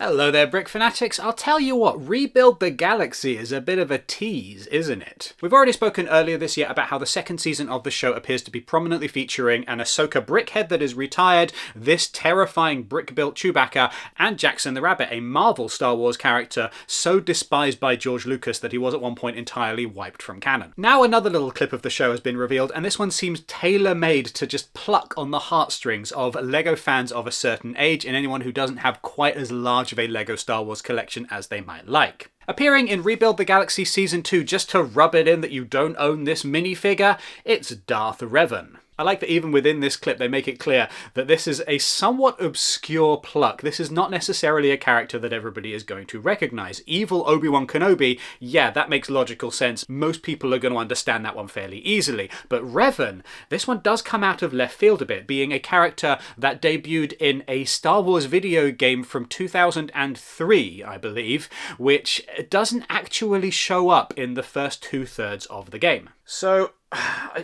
Hello there, Brick Fanatics. I'll tell you what, Rebuild the Galaxy is a bit of a tease, isn't it? We've already spoken earlier this year about how the second season of the show appears to be prominently featuring an Ahsoka brickhead that is retired, this terrifying brick-built Chewbacca, and Jackson the Rabbit, a Marvel Star Wars character so despised by George Lucas that he was at one point entirely wiped from canon. Now another little clip of the show has been revealed, and this one seems tailor-made to just pluck on the heartstrings of LEGO fans of a certain age and anyone who doesn't have quite as large of a LEGO Star Wars collection as they might like. Appearing in Rebuild the Galaxy Season 2 just to rub it in that you don't own this minifigure, it's Darth Revan. I like that even within this clip they make it clear that this is a somewhat obscure pluck. This is not necessarily a character that everybody is going to recognise. Evil Obi-Wan Kenobi, yeah, that makes logical sense. Most people are going to understand that one fairly easily. But Revan, this one does come out of left field a bit, being a character that debuted in a Star Wars video game from 2003, I believe, which doesn't actually show up in the first two-thirds of the game. So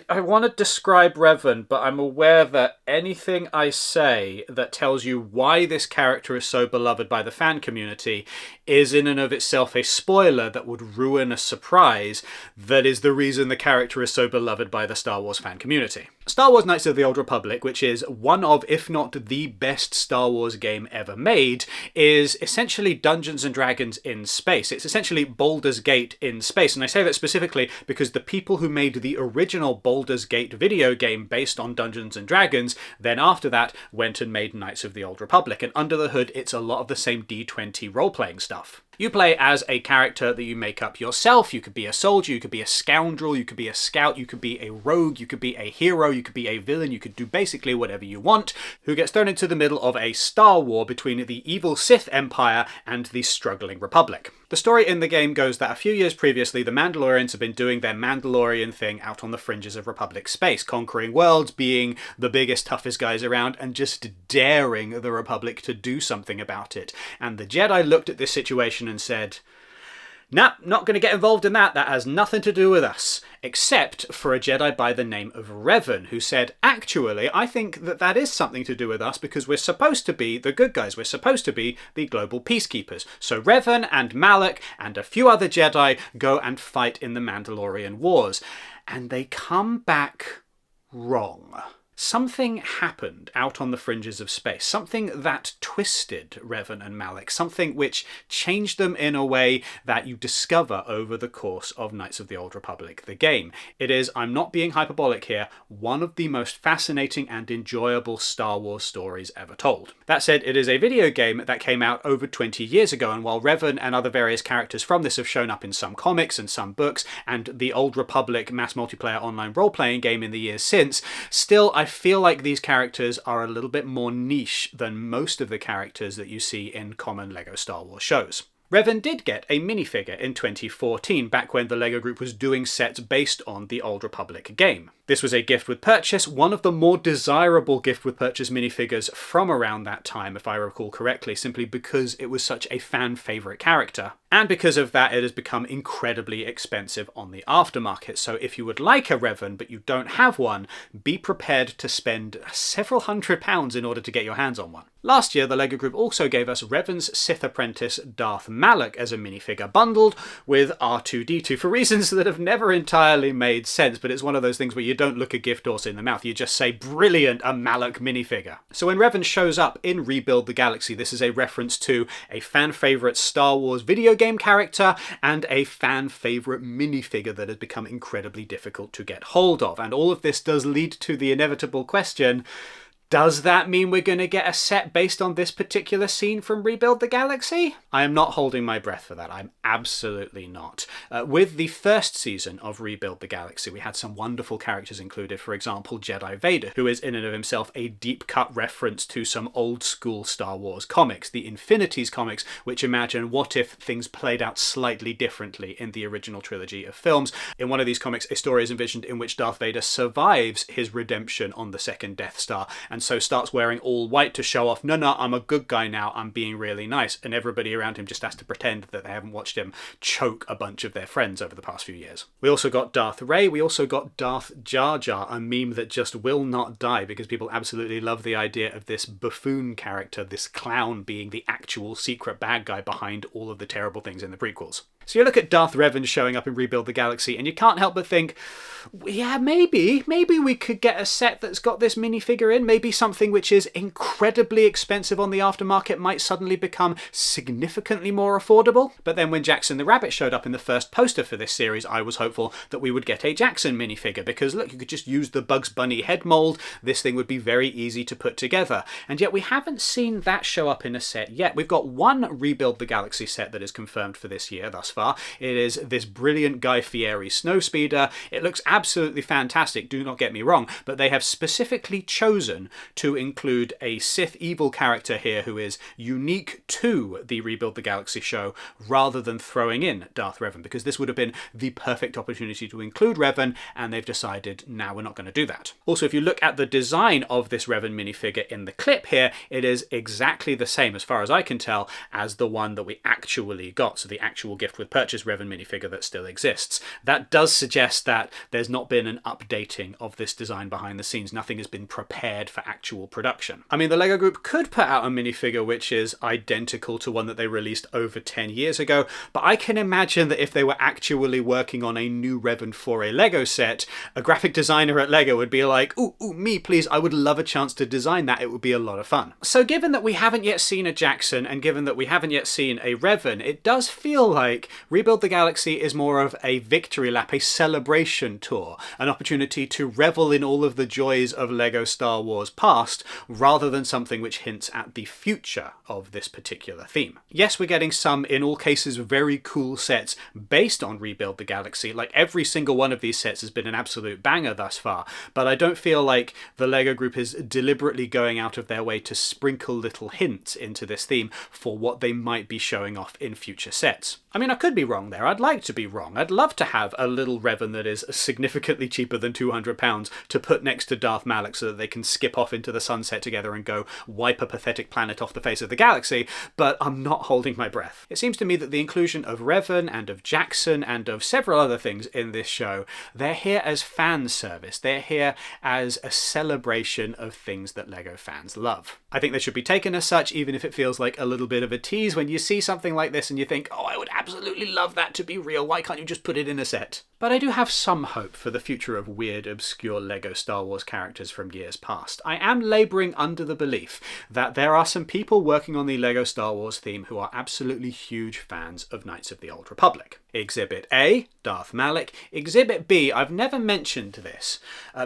I want to describe Revan, but I'm aware that anything I say that tells you why this character is so beloved by the fan community is in and of itself a spoiler that would ruin a surprise that is the reason the character is so beloved by the Star Wars fan community. Star Wars Knights of the Old Republic, which is one of, if not the best Star Wars game ever made, is essentially Dungeons & Dragons in space. It's essentially Baldur's Gate in space, and I say that specifically because the people who made the original Baldur's Gate video game based on Dungeons & Dragons, then after that went and made Knights of the Old Republic, and under the hood it's a lot of the same D20 role-playing stuff. You play as a character that you make up yourself. You could be a soldier, you could be a scoundrel, you could be a scout, you could be a rogue, you could be a hero, you could be a villain, you could do basically whatever you want, who gets thrown into the middle of a star war between the evil Sith Empire and the struggling Republic. The story in the game goes that a few years previously, the Mandalorians have been doing their Mandalorian thing out on the fringes of Republic space, conquering worlds, being the biggest, toughest guys around, and just daring the Republic to do something about it. And the Jedi looked at this situation and said, nah, not going to get involved in that. That has nothing to do with us. Except for a Jedi by the name of Revan, who said, actually, I think that that is something to do with us because we're supposed to be the good guys. We're supposed to be the global peacekeepers. So Revan and Malak and a few other Jedi go and fight in the Mandalorian Wars. And they come back wrong. Something happened out on the fringes of space, something that twisted Revan and Malak, something which changed them in a way that you discover over the course of Knights of the Old Republic, the game. It is, I'm not being hyperbolic here, one of the most fascinating and enjoyable Star Wars stories ever told. That said, it is a video game that came out over 20 years ago, and while Revan and other various characters from this have shown up in some comics and some books, and the Old Republic mass multiplayer online role-playing game in the years since, still I feel like these characters are a little bit more niche than most of the characters that you see in common LEGO Star Wars shows. Revan did get a minifigure in 2014, back when the LEGO Group was doing sets based on the Old Republic game. This was a gift with purchase, one of the more desirable gift with purchase minifigures from around that time, if I recall correctly, simply because it was such a fan favourite character. And because of that, it has become incredibly expensive on the aftermarket. So if you would like a Revan, but you don't have one, be prepared to spend several £100s in order to get your hands on one. Last year, the LEGO Group also gave us Revan's Sith apprentice Darth Malak as a minifigure bundled with R2-D2 for reasons that have never entirely made sense, but it's one of those things where you don't look a gift horse in the mouth, you just say, brilliant, a Malak minifigure. So when Revan shows up in Rebuild the Galaxy, this is a reference to a fan favourite Star Wars video game character and a fan favourite minifigure that has become incredibly difficult to get hold of. And all of this does lead to the inevitable question, does that mean we're going to get a set based on this particular scene from Rebuild the Galaxy? I am not holding my breath for that. I'm absolutely not. With the first season of Rebuild the Galaxy, we had some wonderful characters included. For example, Jedi Vader, who is in and of himself a deep-cut reference to some old-school Star Wars comics, the Infinities comics, which imagine what if things played out slightly differently in the original trilogy of films. In one of these comics, a story is envisioned in which Darth Vader survives his redemption on the second Death Star and so starts wearing all white to show off, no, I'm a good guy now, I'm being really nice, and everybody around him just has to pretend that they haven't watched him choke a bunch of their friends over the past few years. We also got Darth Ray, we also got Darth Jar Jar, a meme that just will not die because people absolutely love the idea of this buffoon character, this clown, being the actual secret bad guy behind all of the terrible things in the prequels. So you look at Darth Revan showing up in Rebuild the Galaxy and you can't help but think, yeah, maybe we could get a set that's got this minifigure in. Maybe something which is incredibly expensive on the aftermarket might suddenly become significantly more affordable. But then when Jackson the Rabbit showed up in the first poster for this series, I was hopeful that we would get a Jackson minifigure because look, you could just use the Bugs Bunny head mold. This thing would be very easy to put together. And yet we haven't seen that show up in a set yet. We've got one Rebuild the Galaxy set that is confirmed for this year thus far. It is this brilliant Guy Fieri snowspeeder. It looks absolutely fantastic, do not get me wrong, but they have specifically chosen to include a Sith evil character here who is unique to the Rebuild the Galaxy show rather than throwing in Darth Revan, because this would have been the perfect opportunity to include Revan, and they've decided now we're not going to do that. Also, if you look at the design of this Revan minifigure in the clip here, it is exactly the same as far as I can tell as the one that we actually got, so the actual gift with purchase Revan minifigure that still exists. That does suggest that there's not been an updating of this design behind the scenes. Nothing has been prepared for actual production. I mean, the LEGO Group could put out a minifigure which is identical to one that they released over 10 years ago, but I can imagine that if they were actually working on a new Revan for a LEGO set, a graphic designer at LEGO would be like, ooh, me please, I would love a chance to design that, it would be a lot of fun. So given that we haven't yet seen a Jackson, and given that we haven't yet seen a Revan, it does feel like Rebuild the Galaxy is more of a victory lap, a celebration tour, an opportunity to revel in all of the joys of LEGO Star Wars past, rather than something which hints at the future of this particular theme. Yes, we're getting some, in all cases, very cool sets based on Rebuild the Galaxy. Like, every single one of these sets has been an absolute banger thus far, but I don't feel like the LEGO Group is deliberately going out of their way to sprinkle little hints into this theme for what they might be showing off in future sets. I mean, I could be wrong there. I'd like to be wrong. I'd love to have a little Revan that is significantly cheaper than £200 to put next to Darth Malak so that they can skip off into the sunset together and go wipe a pathetic planet off the face of the galaxy, but I'm not holding my breath. It seems to me that the inclusion of Revan and of Jackson and of several other things in this show, they're here as fan service. They're here as a celebration of things that LEGO fans love. I think they should be taken as such, even if it feels like a little bit of a tease when you see something like this and you think, oh, I would absolutely love that to be real. Why can't you just put it in a set? But I do have some hope for the future of weird, obscure LEGO Star Wars characters from years past. I am labouring under the belief that there are some people working on the LEGO Star Wars theme who are absolutely huge fans of Knights of the Old Republic. Exhibit A, Darth Malak. Exhibit B, I've never mentioned this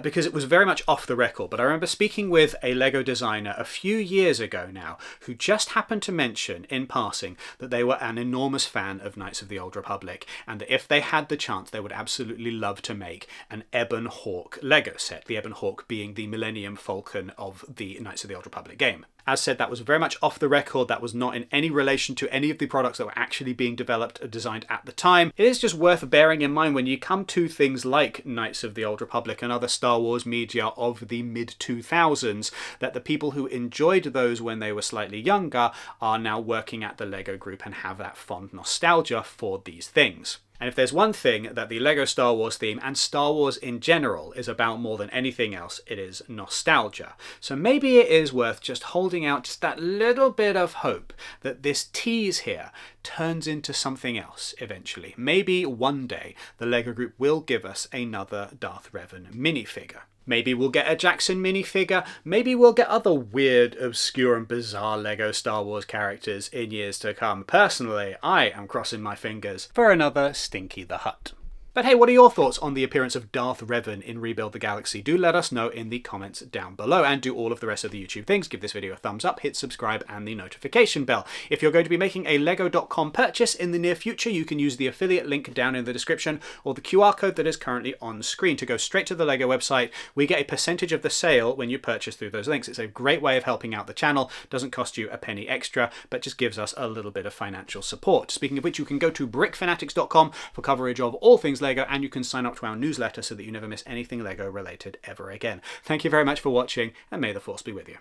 because it was very much off the record, but I remember speaking with a LEGO designer a few years ago now who just happened to mention in passing that they were an enormous fan of Knights of the Old Republic, and that if they had the chance they would absolutely love to make an Ebon Hawk LEGO set, the Ebon Hawk being the Millennium Falcon of the Knights of the Old Republic game. As said, that was very much off the record. That was not in any relation to any of the products that were actually being developed or designed at the time. It is just worth bearing in mind when you come to things like Knights of the Old Republic and other Star Wars media of the mid-2000s, that the people who enjoyed those when they were slightly younger are now working at the LEGO Group and have that fond nostalgia for these things. And if there's one thing that the LEGO Star Wars theme and Star Wars in general is about more than anything else, it is nostalgia. So maybe it is worth just holding out just that little bit of hope that this tease here turns into something else eventually. Maybe one day the LEGO Group will give us another Darth Revan minifigure. Maybe we'll get a Jackson minifigure, maybe we'll get other weird, obscure and bizarre LEGO Star Wars characters in years to come. Personally, I am crossing my fingers for another Stinky the Hutt. But hey, what are your thoughts on the appearance of Darth Revan in Rebuild the Galaxy? Do let us know in the comments down below, and do all of the rest of the YouTube things. Give this video a thumbs up, hit subscribe and the notification bell. If you're going to be making a lego.com purchase in the near future, you can use the affiliate link down in the description or the QR code that is currently on screen to go straight to the LEGO website. We get a percentage of the sale when you purchase through those links. It's a great way of helping out the channel. Doesn't cost you a penny extra, but just gives us a little bit of financial support. Speaking of which, you can go to brickfanatics.com for coverage of all things LEGO LEGO, and you can sign up to our newsletter so that you never miss anything LEGO related ever again. Thank you very much for watching, and may the Force be with you.